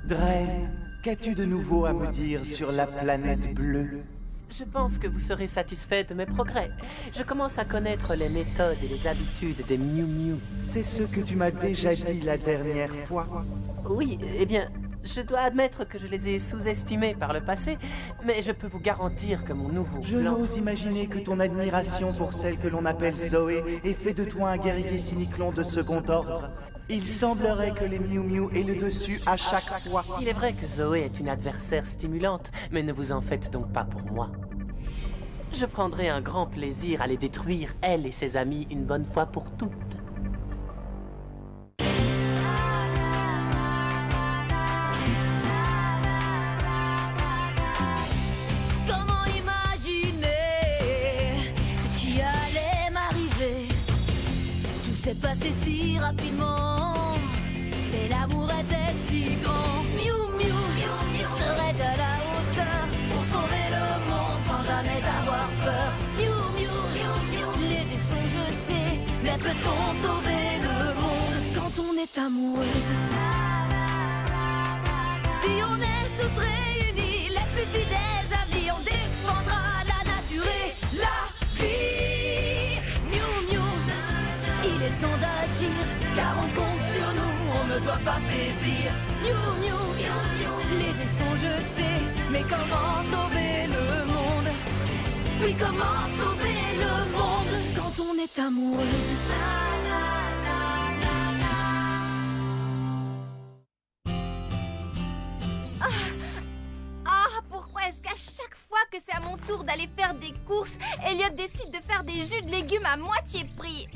Draine, qu'as-tu de nouveau à me dire sur la planète bleue? Je pense que vous serez satisfait de mes progrès. Je commence à connaître les méthodes et les habitudes des Miu Miu. C'est ce que tu m'as déjà dit la dernière fois. Oui, eh bien, je dois admettre que je les ai sous-estimés par le passé, mais je peux vous garantir que mon nouveau Je plan... n'ose imaginer que ton admiration pour celle que l'on appelle Zoé ait fait de toi un guerrier cyniclon de second ordre. Il semblerait que les Miu Miu aient le dessus à chaque fois. Il est vrai que Zoé est une adversaire stimulante, mais ne vous en faites donc pas pour moi. Je prendrai un grand plaisir à les détruire, elle et ses amis, une bonne fois pour toutes. Comment imaginer ce qui allait m'arriver? Tout s'est passé si rapidement, et l'amour était si grand. Miu Miu, serais-je à la hauteur pour sauver le monde sans jamais avoir peur? Miu Miu, les dés sont jetés, mais peut-on sauver le monde quand on est amoureuse? Si on est toutes réunies, les plus fidèles amis, on défendra la nature et la vie. Miu Miu, il est temps d'agir, car on compte sur nous, on ne doit pas faiblir. Miu Miu, les dés sont jetés, mais comment sauver le monde? Oui, comment sauver le monde quand on est amoureuse? Pourquoi est-ce qu'à chaque fois que c'est à mon tour d'aller faire des courses, Elliot décide de faire des jus de légumes à moitié prix?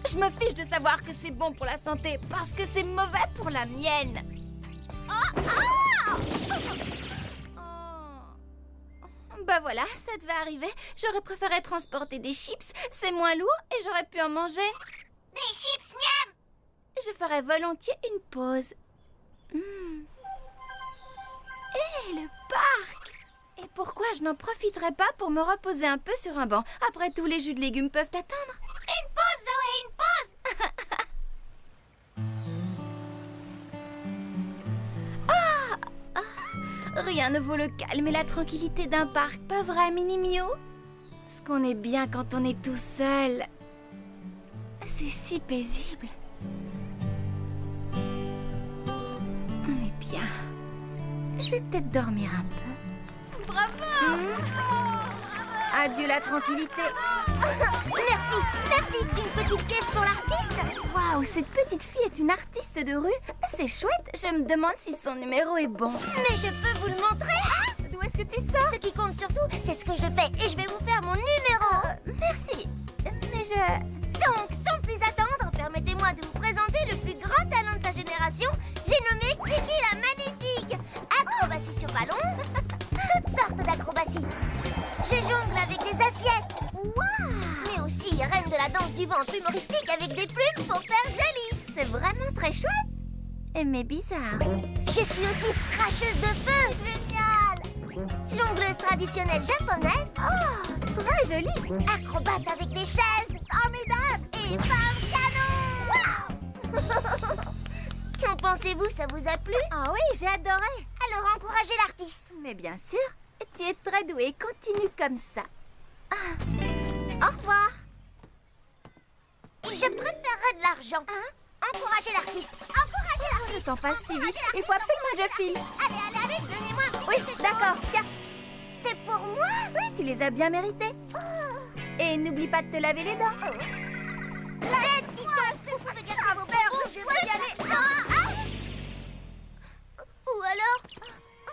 Je me fiche de savoir que c'est bon pour la santé, parce que c'est mauvais pour la mienne. Bah voilà, ça devait arriver. J'aurais préféré transporter des chips, c'est moins lourd et j'aurais pu en manger. Des chips, miam! Je ferais volontiers une pause. Hé, le parc! Et pourquoi je n'en profiterais pas pour me reposer un peu sur un banc? Après tout, les jus de légumes peuvent attendre. Une pause, Zoé, une pause! Rien ne vaut le calme et la tranquillité d'un parc, pas vrai, Mini Miu? Ce qu'on est bien quand on est tout seul. C'est si paisible. On est bien. Je vais peut-être dormir un peu. Bravo! Adieu la tranquillité. Merci. Une petite pièce pour l'artiste. Waouh, cette petite fille est une artiste de rue. C'est chouette. Je me demande si son numéro est bon. Mais je peux vous le montrer. D'où est-ce que tu sors? Ce qui compte surtout, c'est ce que je fais. Et je vais vous faire mon numéro. Merci. Mais je... Donc, sans plus attendre, permettez-moi de vous présenter le plus grand talent de sa génération. J'ai nommé Kiki la Magnifique. Acrobatie sur ballon, toutes sortes d'acrobaties. Je jongle avec des assiettes. Waouh! Mais aussi reine de la danse du ventre humoristique avec des plumes pour faire joli. C'est vraiment très chouette. Mais bizarre. Je suis aussi cracheuse de feu. Génial! Jongleuse traditionnelle japonaise. Oh, très jolie. Acrobate avec des chaises. Formidable. Et femme canon. Waouh! Qu'en pensez-vous? Ça vous a plu? Ah oui, j'ai adoré. Alors encouragez l'artiste. Mais bien sûr, tu es très douée. Continue comme ça. Au revoir. Je préférerais de l'argent. Encouragez l'artiste. Encouragez l'artiste. Le temps passe si vite. Il faut absolument que je file. Allez, donnez-moi un petit Oui, peu de d'accord. Tiens. C'est pour moi? Oui, tu les as bien mérités. Et n'oublie pas de te laver les dents. Laisse-moi, je te fais gâter vos bonbons, je vais y aller. Ou alors,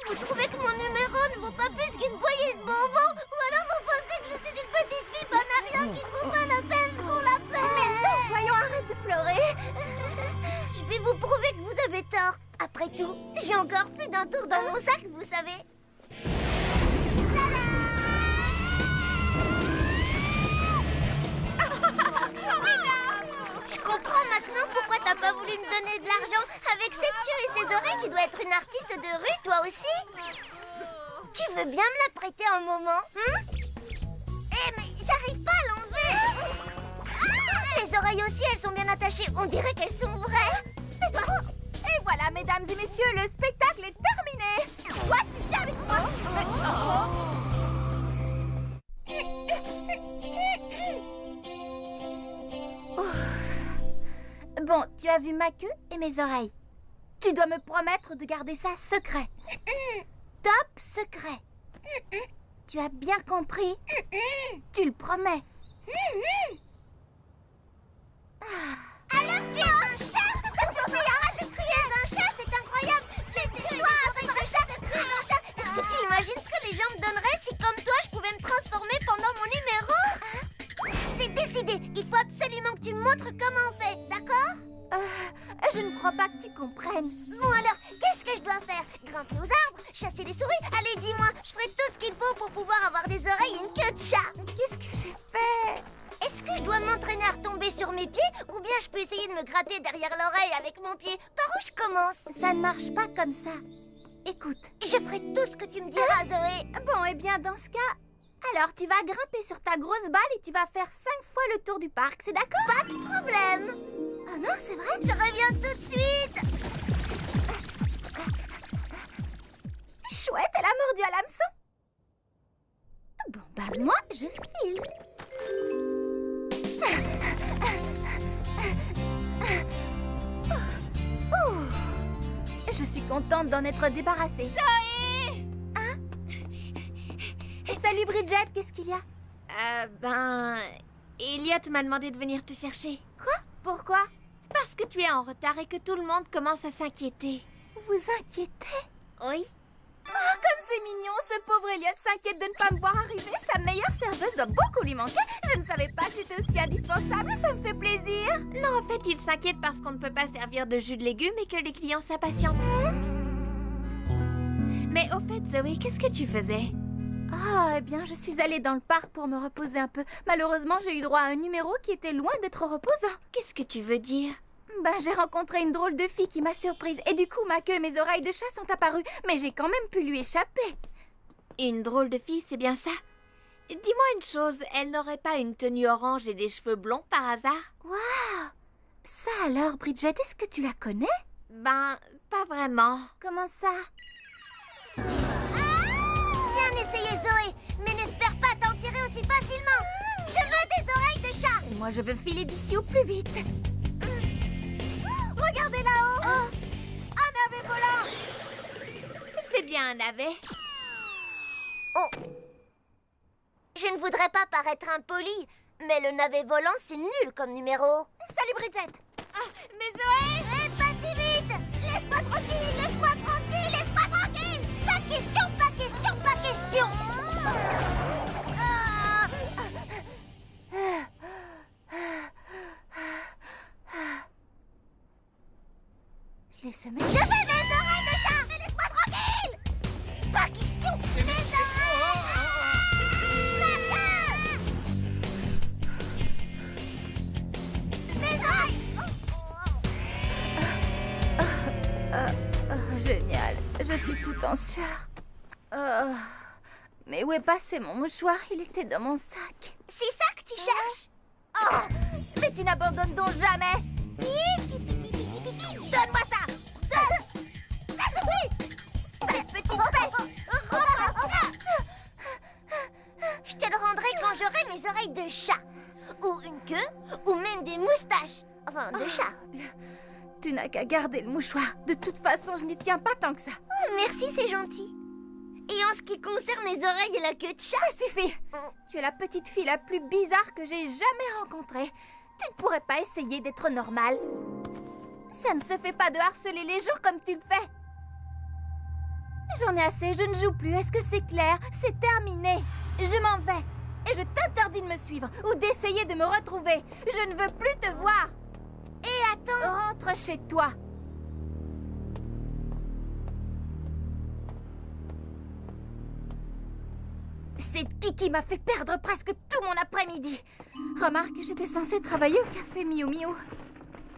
vous trouvez que mon numéro ne vaut pas plus qu'une poignée de bonbons? Ou alors vous pensez que je suis une petite fille bonne à rien qui ne vaut pas la peine pour la peine? Mais non, voyons, arrête de pleurer. Je vais vous prouver que vous avez tort. Après tout, j'ai encore plus d'un tour dans mon sac, vous savez. Je comprends maintenant pourquoi t'as pas voulu me donner de l'argent. Avec cette queue et ces oreilles, tu dois être une artiste de rue, toi aussi. Tu veux bien me la prêter un moment? Mais j'arrive pas à l'enlever. Les oreilles aussi, elles sont bien attachées. On dirait qu'elles sont vraies. Et voilà, mesdames et messieurs, le spectacle est terminé. Toi, tu viens avec moi. Bon, tu as vu ma queue et mes oreilles. Tu dois me promettre de garder ça secret. Top secret. Tu as bien compris? Tu le promets. Alors tu es un chat? Sophie, arrête de crier un chat, c'est incroyable. Tais-toi, fais un chat de crier un chat. Est-ce que tu imagines ce que les gens me donneraient si, comme toi, je pouvais me transformer pendant mon numéro? C'est décidé, il faut absolument que tu me montres comment on fait, d'accord? Je ne crois pas que tu comprennes. Bon alors, qu'est-ce que je dois faire? Grimper aux arbres? Chasser les souris? Allez, dis-moi, je ferai tout ce qu'il faut pour pouvoir avoir des oreilles et une queue de chat. Qu'est-ce que j'ai fait? Est-ce que je dois m'entraîner à retomber sur mes pieds? Ou bien je peux essayer de me gratter derrière l'oreille avec mon pied? Par où je commence? Ça ne marche pas comme ça. Écoute. Je ferai tout ce que tu me diras, Zoé. Bon, eh bien, dans ce cas, alors tu vas grimper sur ta grosse balle et tu vas faire 5 fois le tour du parc, c'est d'accord? Pas de problème. Ah non, c'est vrai? Je reviens tout de suite. Chouette, elle a mordu à l'hameçon. Bon, bah moi, je file. Je suis contente d'en être débarrassée. Zoé! Hein? Salut Bridget, qu'est-ce qu'il y a? Elliot m'a demandé de venir te chercher. Quoi? Pourquoi? Parce que tu es en retard et que tout le monde commence à s'inquiéter. Vous inquiétez? Oui. Oh, comme c'est mignon, ce pauvre Elliot s'inquiète de ne pas me voir arriver. Sa meilleure serveuse doit beaucoup lui manquer. Je ne savais pas que j'étais aussi indispensable, ça me fait plaisir. Non, en fait, il s'inquiète parce qu'on ne peut pas servir de jus de légumes et que les clients s'impatientent. Mais au fait, Zoé, qu'est-ce que tu faisais? Ah, eh bien, je suis allée dans le parc pour me reposer un peu. Malheureusement, j'ai eu droit à un numéro qui était loin d'être reposant. Qu'est-ce que tu veux dire? J'ai rencontré une drôle de fille qui m'a surprise. Et du coup, ma queue et mes oreilles de chat sont apparues. Mais j'ai quand même pu lui échapper. Une drôle de fille, c'est bien ça? Dis-moi une chose, elle n'aurait pas une tenue orange et des cheveux blonds par hasard? Waouh! Ça alors, Bridget, est-ce que tu la connais? Pas vraiment. Comment ça? Bien essayé, Zoé, mais n'espère pas t'en tirer aussi facilement. Je veux des oreilles de chat. Et moi, je veux filer d'ici au plus vite. Regardez là-haut! Un navet volant! C'est bien un navet. Oh. Je ne voudrais pas paraître impolie, mais le navet volant, c'est nul comme numéro. Salut, Bridget! Mais Zoé, pas si vite! Laisse-moi tranquille, laisse-moi tranquille, laisse-moi tranquille! Pas question, pas question, pas question! Je l'ai semé. Je veux mes oreilles de chat! Mais laisse-moi tranquille! Pas question! Mes oreilles! Mes oreilles! Génial. Je suis toute en sueur. Mais où est passé mon mouchoir? Il était dans mon sac. C'est ça que tu cherches? Oh! Mais tu n'abandonnes donc jamais! Donne-moi ça! Donne! Ça suffit! Cette petite peste! Reprends ça! Je te le rendrai quand j'aurai mes oreilles de chat. Ou une queue, ou même des moustaches. Enfin, de chat. Tu n'as qu'à garder le mouchoir. De toute façon, je n'y tiens pas tant que ça. Oh, merci, c'est gentil. Et en ce qui concerne les oreilles et la queue de chat... Ça suffit! Tu es la petite fille la plus bizarre que j'ai jamais rencontrée. Tu ne pourrais pas essayer d'être normale. Ça ne se fait pas de harceler les gens comme tu le fais. J'en ai assez, je ne joue plus. Est-ce que c'est clair? C'est terminé. Je m'en vais. Et je t'interdis de me suivre ou d'essayer de me retrouver. Je ne veux plus te voir. Et attends... Rentre chez toi. C'est Kiki m'a fait perdre presque tout mon après-midi. Remarque, j'étais censée travailler au café Miu Miu.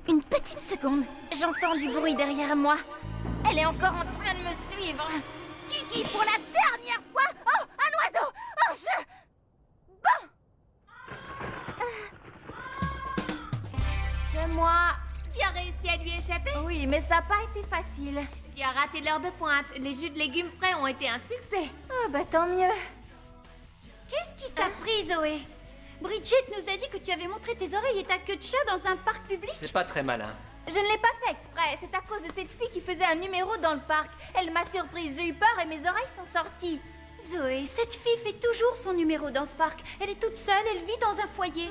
Une petite seconde, j'entends du bruit derrière moi. Elle est encore en train de me suivre. Kiki, pour la dernière fois. Oh, un oiseau. Oh, Bon. C'est moi. Tu as réussi à lui lui échapper? Oui, mais ça n'a pas été facile. Tu as raté l'heure de pointe. Les jus de légumes frais ont été un succès. Ah bah tant mieux. Qu'est-ce qui t'a pris, Zoé? Bridget nous a dit que tu avais montré tes oreilles et ta queue de chat dans un parc public. C'est pas très malin. Je ne l'ai pas fait exprès, c'est à cause de cette fille qui faisait un numéro dans le parc. Elle m'a surprise, j'ai eu peur et mes oreilles sont sorties. Zoé, cette fille fait toujours son numéro dans ce parc. Elle est toute seule, elle vit dans un foyer.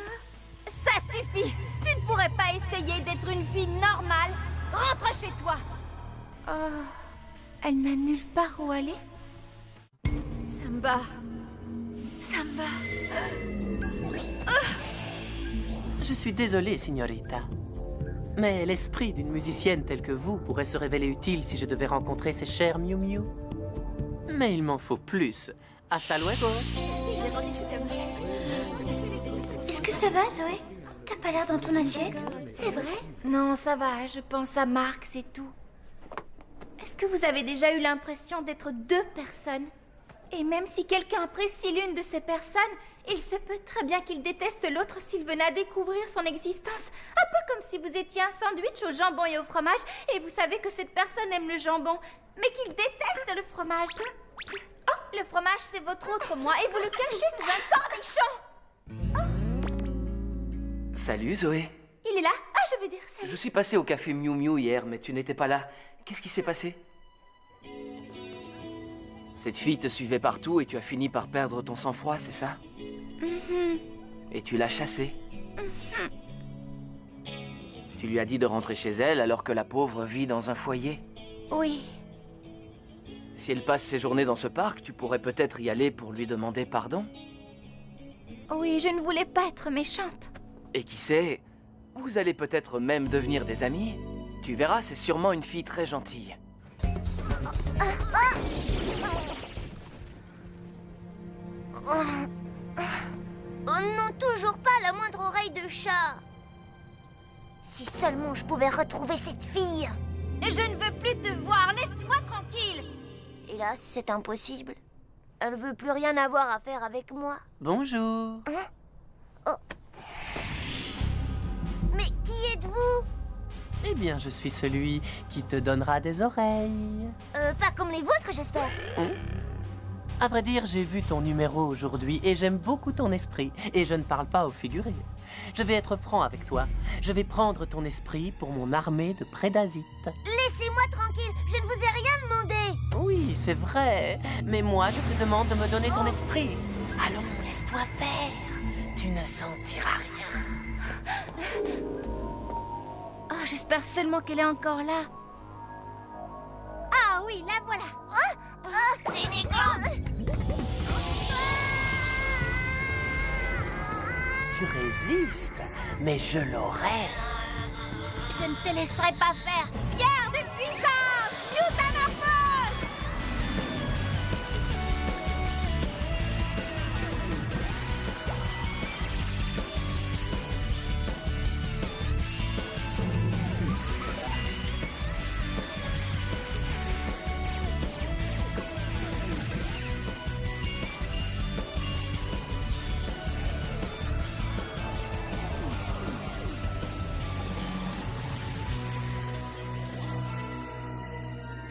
Ça suffit! Tu ne pourrais pas essayer d'être une fille normale. Rentre chez toi! Oh, elle n'a nulle part où aller. Samba. Samba. Je suis désolé, signorita. Mais l'esprit d'une musicienne telle que vous pourrait se révéler utile si je devais rencontrer ces chers Miu Miu. Mais il m'en faut plus. Hasta luego. Est-ce que ça va, Zoé? T'as pas l'air dans ton assiette? C'est vrai? Non, ça va, je pense à Marc, c'est tout. Est-ce que vous avez déjà eu l'impression d'être deux personnes? Et même si quelqu'un apprécie l'une de ces personnes, il se peut très bien qu'il déteste l'autre s'il venait à découvrir son existence. Un peu comme si vous étiez un sandwich au jambon et au fromage, et vous savez que cette personne aime le jambon, mais qu'il déteste le fromage. Oh, le fromage, c'est votre autre moi, et vous le cachez sous un cornichon. Salut Zoé. Il est là? Ah, je veux dire, salut. Je suis passé au café Miu Miu hier, mais tu n'étais pas là. Qu'est-ce qui s'est passé? Cette fille te suivait partout et tu as fini par perdre ton sang-froid, c'est ça? Et tu l'as chassée? Tu lui as dit de rentrer chez elle alors que la pauvre vit dans un foyer? Oui. Si elle passe ses journées dans ce parc, tu pourrais peut-être y aller pour lui demander pardon? Oui, je ne voulais pas être méchante. Et qui sait, vous allez peut-être même devenir des amis. Tu verras, c'est sûrement une fille très gentille. Oh non, toujours pas la moindre oreille de chat. Si seulement je pouvais retrouver cette fille. Je ne veux plus te voir, laisse-moi tranquille. Hélas, c'est impossible. Elle veut plus rien avoir à faire avec moi. Bonjour. Mais qui êtes-vous? Eh bien, je suis celui qui te donnera des oreilles. Pas comme les vôtres, j'espère. À vrai dire, j'ai vu ton numéro aujourd'hui et j'aime beaucoup ton esprit. Et je ne parle pas au figuré. Je vais être franc avec toi. Je vais prendre ton esprit pour mon armée de prédasites. Laissez-moi tranquille, je ne vous ai rien demandé. Oui, c'est vrai. Mais moi, je te demande de me donner ton esprit. Allons, laisse-toi faire. Tu ne sentiras rien. Oh, j'espère seulement qu'elle est encore là. Ah oui, la voilà. Tu résistes, mais je l'aurai. Je ne te laisserai pas faire. Pierre de puissance, Mutamorphose.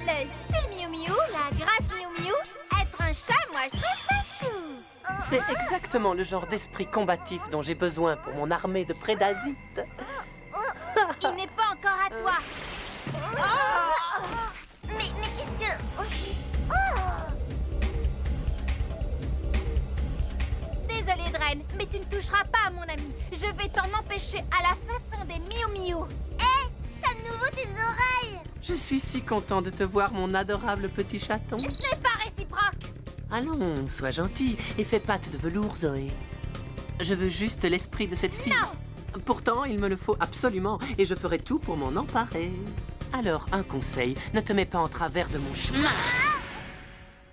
Le style Miu Miu, la grâce Miu Miu, être un chat, moi je trouve ça chou. C'est exactement le genre d'esprit combatif dont j'ai besoin pour mon armée de prédasites. Il n'est pas encore à toi. Mais qu'est-ce que... Désolée, Dren, mais tu ne toucheras pas à mon ami. Je vais t'en empêcher à la façon des Miu Miu. Hé, t'as de nouveau tes oreilles. Je suis si content de te voir, mon adorable petit chaton. Ce n'est pas réciproque. Allons, sois gentil et fais patte de velours, Zoé. Je veux juste l'esprit de cette fille. Non. Pourtant, il me le faut absolument et je ferai tout pour m'en emparer. Alors, un conseil, ne te mets pas en travers de mon chemin.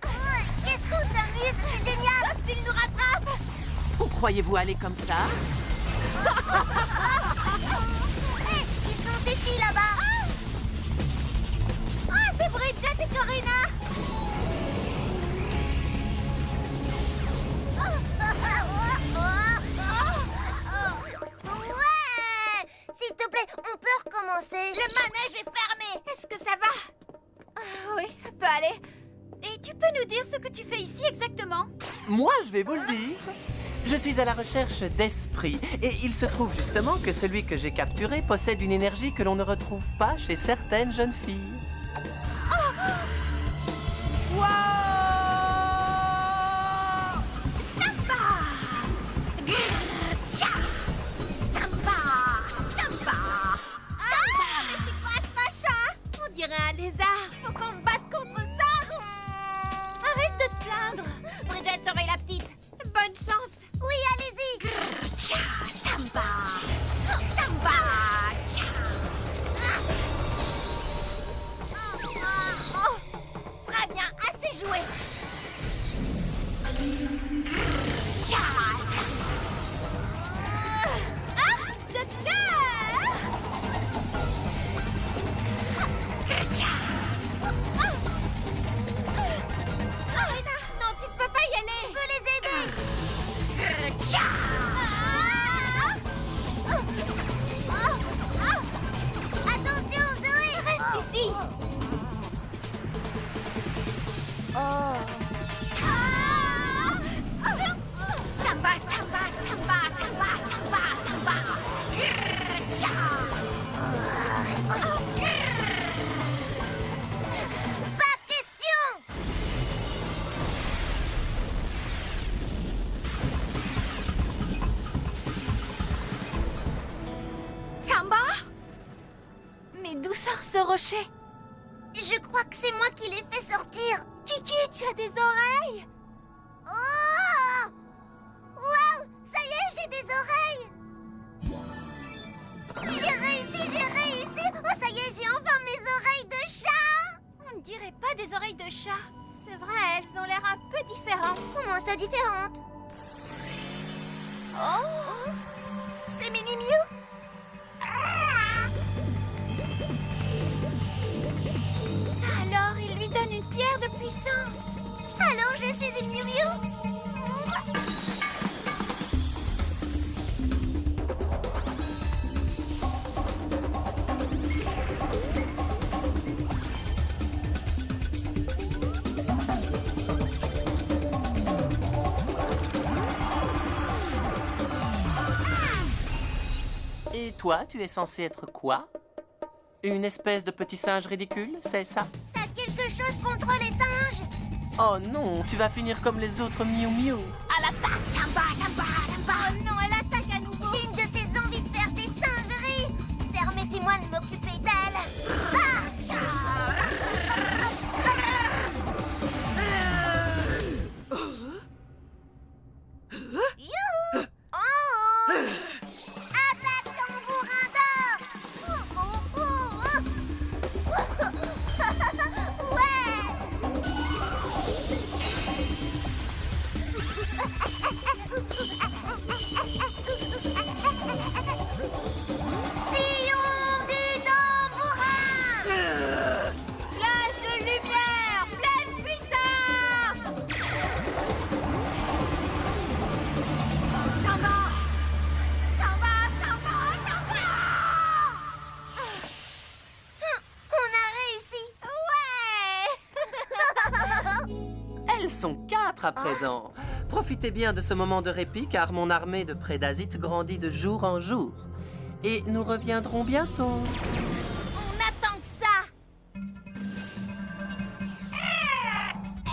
Qu'est-ce qu'on s'amuse, c'est génial. S'il nous rattrape. Où croyez-vous aller comme ça? Hé, qui sont ces filles là-bas? Ah, c'est Bridget et Corinna. Ouais! S'il te plaît, on peut recommencer. Le manège est fermé. Est-ce que ça va? Oui, ça peut aller. Et tu peux nous dire ce que tu fais ici exactement? Moi, je vais vous le dire. Je suis à la recherche d'esprits. Et il se trouve justement que celui que j'ai capturé possède une énergie que l'on ne retrouve pas chez certaines jeunes filles. Wow! Samba! Grrrcha! Samba! Samba! Mais c'est quoi ce machin? On dirait un lézard. Faut qu'on se batte contre ça. Arrête de te plaindre. Bridget, surveille la petite. Bonne chance. Oui, allez-y. Grrrcha! Samba! Samba! Tcha! Très bien, assez joué. De cœur. Arena, non, tu ne peux pas y aller. Je peux les aider. Attention, Zoé. Reste ici. Samba, samba, samba, samba, samba, samba. Pas question. Samba? Mais d'où sort ce rocher? Je crois que c'est moi qui l'ai fait sortir. Kiki, tu as des oreilles? Oh! Waouh! Ça y est, j'ai des oreilles! J'ai réussi! Oh, ça y est, j'ai enfin mes oreilles de chat! On ne dirait pas des oreilles de chat. C'est vrai, elles ont l'air un peu différentes. Comment ça, différente? Oh! C'est Mini Mew? Ça alors, il lui donne une pierre de puissance. Alors, je suis une Miu Miu? Et toi, tu es censé être quoi? Une espèce de petit singe ridicule, c'est ça? T'as quelque chose contre les singes? Oh non, tu vas finir comme les autres Miu Miu. À l'attaque, Samba, Samba, Samba. Oh non, elle attaque à nouveau. J'ai une de ces envies de faire des singeries. Permettez-moi de m'occuper d'elle. Youhou! Oh! Attaque tambourin d'or! Sillon du tambourin! Flash de lumière, pleine puissance. Samba, Samba, Samba, Samba. On a réussi! Ouais. Elles sont 4 à présent. Profitez bien de ce moment de répit car mon armée de prédasites grandit de jour en jour. Et nous reviendrons bientôt. On attend que ça.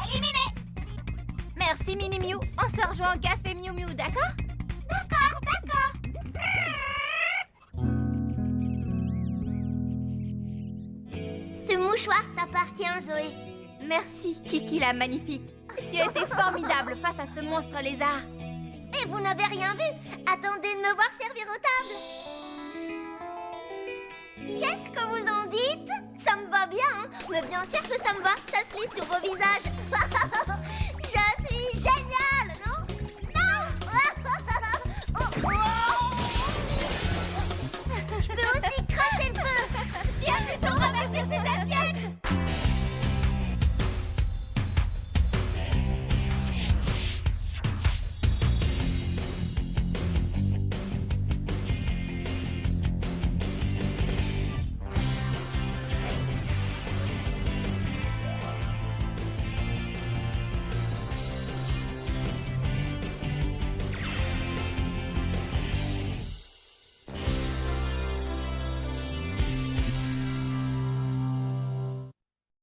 Éliminé. Merci Mini Mew. On se rejoint au café Miu Miu, d'accord? D'accord, d'accord. Ce mouchoir t'appartient, Zoé. Merci Kiki la magnifique. Tu as été formidable face à ce monstre lézard. Et vous n'avez rien vu? Attendez de me voir servir aux tables. Qu'est-ce que vous en dites? Ça me va bien, hein? Mais bien sûr que ça me va, ça se lit sur vos visages. Je suis géniale, non? Non. Je peux aussi cracher le feu. Viens plutôt ramasser ces assiettes.